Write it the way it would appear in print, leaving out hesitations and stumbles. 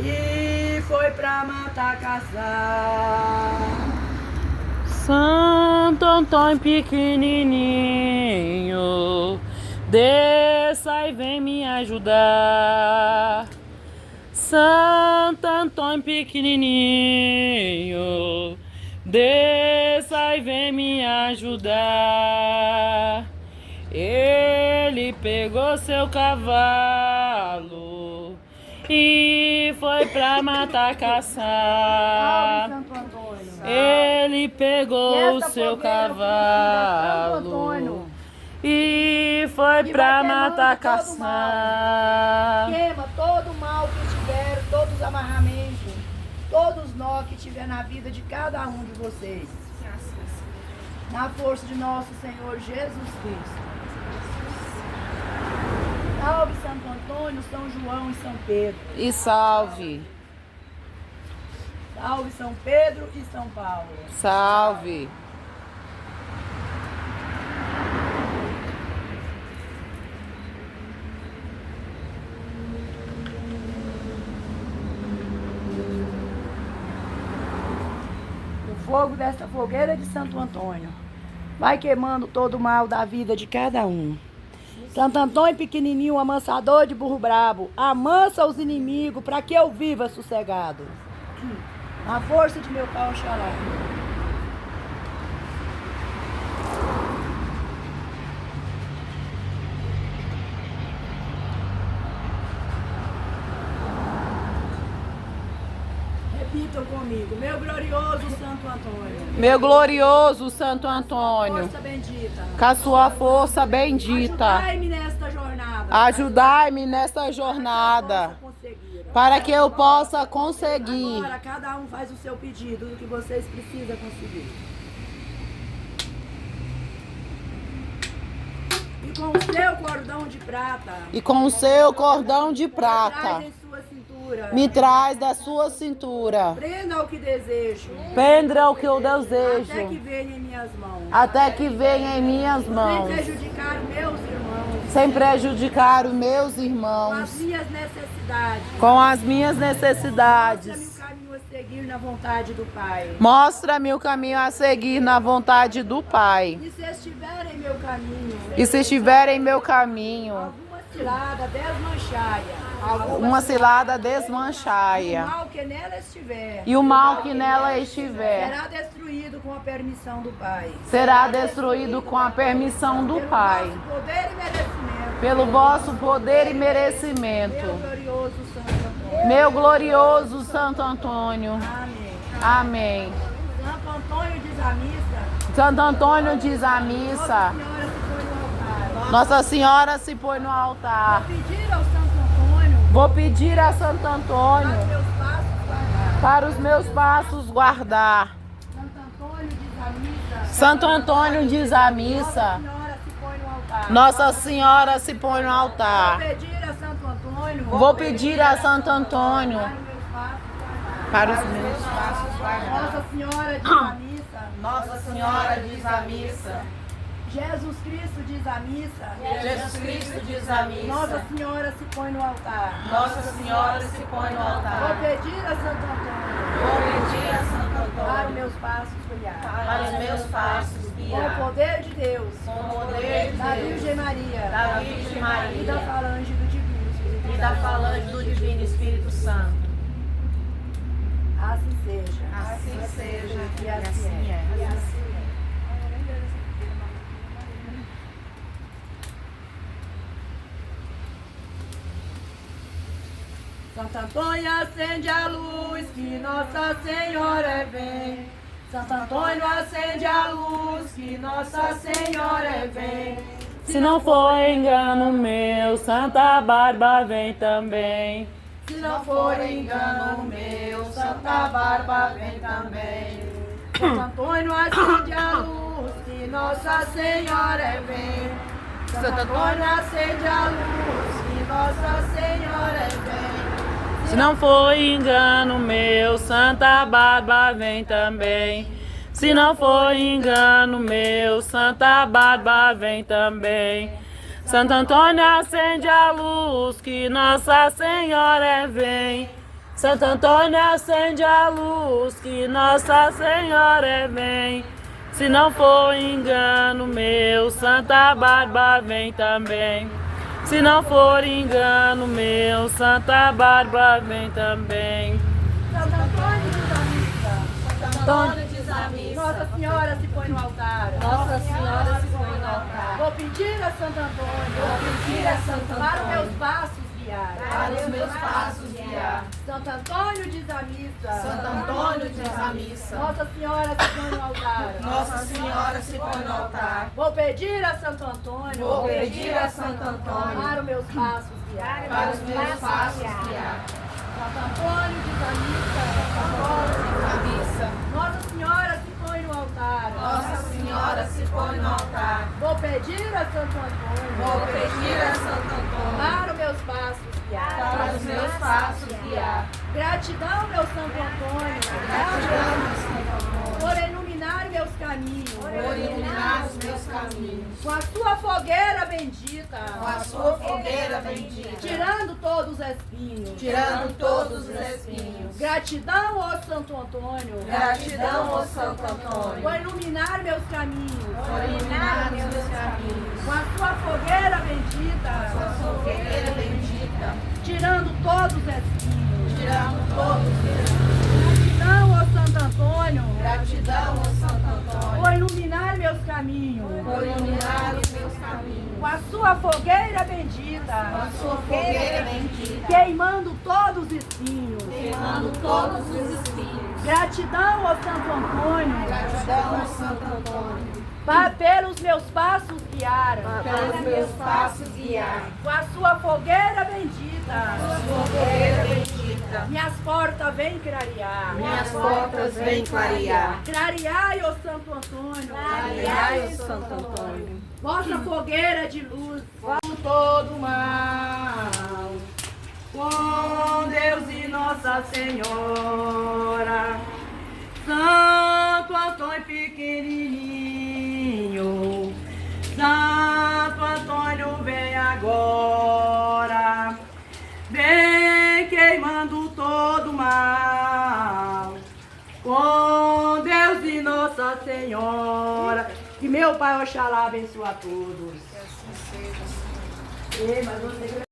e foi pra matar, caçar. Santo Antônio pequenininho, desça e vem me ajudar. Santo Antônio pequenininho, desça e vem me ajudar. Ele pegou seu cavalo e foi pra matar, caçar. Salve, Santo Antônio. Ele pegou o essa seu fogueira oferecida, Santo cavalo Antônio, e foi que pra vai queimando matar, todo caçar. queima todo o mal que tiver, todos os amarramentos, todos nós que tiver na vida de cada um de vocês. Na força de nosso Senhor Jesus Cristo. Salve Santo Antônio, São João e São Pedro. E salve, Salve São Pedro e São Paulo. salve. O fogo desta fogueira de Santo Antônio vai queimando todo o mal da vida de cada um. Santo Antônio pequenininho, amansador de burro brabo, amansa os inimigos para que eu viva sossegado. A força de meu pau, Oxalá. Repitam comigo. Meu glorioso Santo Antônio. Meu glorioso Santo Antônio, Força bendita. com a sua força bendita, Ajudai-me nesta jornada. ajudai-me nesta jornada, para que eu possa conseguir. Agora cada um faz o seu pedido do que vocês precisam conseguir. E com o seu cordão de prata, E com o seu cordão de traz prata, em sua cintura, me traz da sua cintura. prenda o que desejo, Prenda o que eu até que desejo, venha em minhas mãos, até que venha em minhas sem mãos, prejudicar meus irmãos, sem prejudicar os meus com as irmãos, minhas necessidades. com as minhas Mostra-me necessidades. o caminho a seguir na vontade do Pai. Mostra-me o caminho a seguir na vontade do Pai. E se estiver em meu caminho, E se estiver em meu caminho, alguma cilada desmanchaia, uma cilada o desmanchaia, mal que nela estiver, e o mal que nela estiver, será destruído com a permissão do Pai. será destruído com a permissão do Pai. Nosso poder e merecimento, Pelo vosso poder e merecimento. meu glorioso Santo Antônio. Meu glorioso Santo Antônio. Amém. Amém. Santo Antônio diz a missa, Santo Antônio diz a missa. Nossa Senhora se põe no altar. Nossa Senhora se põe no altar. Vou pedir ao Santo Antônio Vou pedir a Santo Antônio para os meus passos guardar. para os meus passos guardar. Santo Antônio diz a missa, Santo Antônio diz a missa. Nossa Senhora se põe no altar. Nossa Senhora se põe no altar. Vou pedir a Santo Antônio Vou pedir a Santo Antônio para os meus passos guardar. para os meus Nossa Senhora diz a missa, Nossa Senhora diz a missa. Jesus Cristo diz a missa, Jesus Cristo diz a missa. Nossa Senhora se põe no altar. Nossa Senhora se põe no Vou altar. pedir a Santo Antônio Vou pedir a Santo para os Antônio meus passos guiar. para os meus passos Com o guiar. poder de Deus, Com o poder de da Deus, Virgem Maria, da Virgem e da Maria falange do Divino Espírito e da Santo. falange do Divino Espírito Santo. Assim seja. Assim seja E assim é. E assim é. Santo Antônio acende a luz que Nossa Senhora vem. Santo Antônio acende a luz que Nossa Senhora vem. Se não for engano meu, Santa Bárbara vem também. Se não for engano meu, Santa Bárbara vem também. Santo Antônio acende a luz que Nossa Senhora vem. Santo Antônio acende a luz que Nossa Senhora vem. Se não for engano meu, Santa Bárbara vem também. Se não for engano meu, Santa Bárbara vem também. Santo Antônio acende a luz que Nossa Senhora vem. Santo Antônio, acende a luz, que Nossa Senhora vem. Se não for engano meu, Santa Bárbara vem também. Se não for engano meu, Santa Bárbara vem também. Santo Antônio diz a missa. Santo Antônio diz a missa. Nossa Senhora se põe no altar. Nossa Senhora se põe no altar. Vou pedir a Santo Antônio. Vou pedir a Santo Para Antônio. meus passos guiar. Para os meus passos guiar. Santo Antônio diz a missa. Santo Antônio diz a missa. Nossa Senhora se põe no altar. Nossa Senhora se põe no altar. Vou pedir a Santo Antônio. Vou pedir a Santo Antônio. Para os meus passos guiar. Para os meus passos guiar. Santo Antônio diz a missa. A missa. Nossa Senhora se põe no altar. Nossa Senhora se põe no altar. Vou pedir a Santo Antônio. Vou pedir a Santo Antônio. Para os meus passos guiar. Para os meus passos guiar. Gratidão, meu Santo Antônio. Gratidão, meu Santo Antônio. Por iluminar meus caminhos. Por iluminar os meus caminhos. Com a sua fogueira bendita. Com a sua fogueira bendita. Tirando todos os espinhos. Tirando todos os espinhos. Gratidão, ó Santo Antônio. Gratidão, ó Santo Antônio. Por iluminar meus caminhos. Por iluminar os meus caminhos. Com a sua fogueira bendita. Com a sua fogueira bendita. Tirando todos os espinhos. Tirando todos os espinhos. Gratidão, ó Santo Antônio. Gratidão, ó Santo Antônio. Por iluminar meus caminhos. Por iluminar os meus caminhos. Com a sua fogueira bendita. Com a sua fogueira bendita. Queimando todos os espinhos. Queimando todos os espinhos. Gratidão, ó Santo Antônio. Gratidão, ó Santo Antônio. Pelos meus passos guiar. Pelos meus passos guiar. Com a sua fogueira bendita. Com a sua fogueira bendita. Minhas portas vem clarear. Minhas portas vêm clarear. Clareai, ó Santo Antônio. Clareai, ó Santo Antônio. Vossa fogueira de luz. Todo mal. Com Deus e Nossa Senhora. Santo Antônio pequenininho. Santo Antônio vem agora. Vem queimando todo mal. Com Deus e Nossa Senhora. Que meu Pai Oxalá abençoe a todos. Ei, mas você